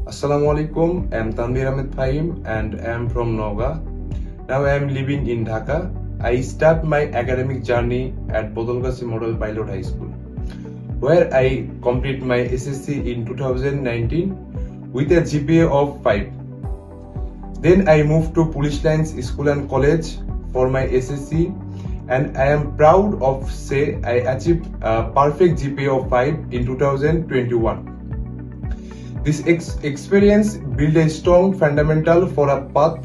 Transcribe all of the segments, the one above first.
Assalamu alaikum. I'm Tanvir Ahmed Fahim and I'm from Noga. Now I'm living in Dhaka. I start my academic journey at Bodolgasi Model Pilot High School, where I complete my SSC in 2019 with a GPA of 5. Then I moved to Police Lines School and College for my SSC, and I am proud of say I achieved a perfect GPA of 5 in 2021. This experience built a strong fundamental for a path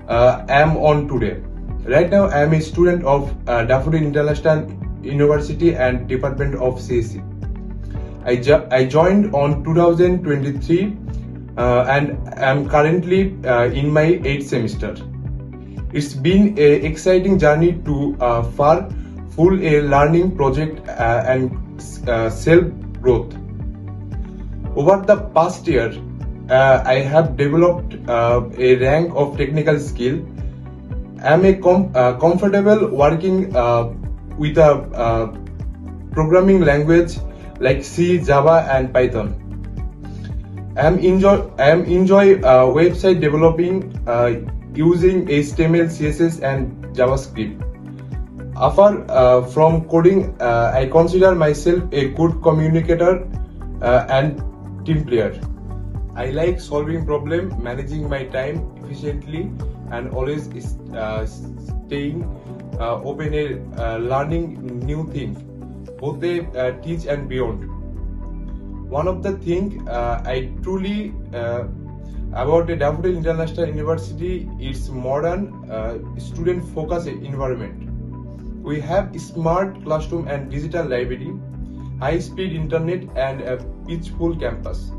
I am on today. Right now, I am a student of Daffodil International University and Department of CSE. I joined on 2023 and I am currently in my 8th semester. It's been an exciting journey to far full a learning project and self growth. Over the past year, I have developed a rank of technical skill. I am comfortable working with a programming language like C, Java, and Python. I am enjoy website developing using HTML, CSS, and JavaScript. Apart from coding, I consider myself a good communicator and team player. I like solving problem, managing my time efficiently, and always staying open and learning new things, both they teach and beyond. One of the things I truly about the Daffodil International University is modern student-focused environment. We have smart classroom and digital library, high-speed internet, and a peaceful campus.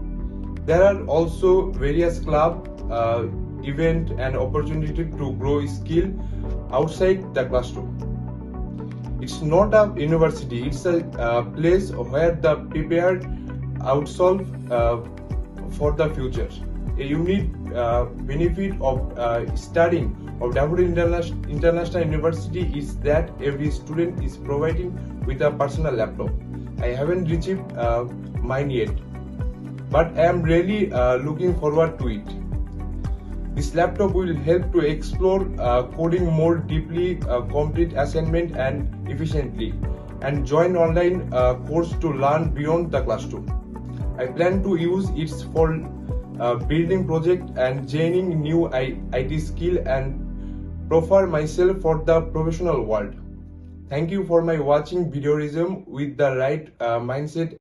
There are also various club, event, and opportunity to grow skill outside the classroom. It's not a university; it's a place where the prepared outsolve for the future. A unique benefit of studying of Daffodil International University is that every student is providing with a personal laptop. I haven't received mine yet, but I am really looking forward to it. This laptop will help to explore coding more deeply, complete assignment and efficiently, and join online course to learn beyond the classroom. I plan to use it for building project and gaining new IT skill and prepare myself for the professional world. Thank you for my watching videoism with the right mindset.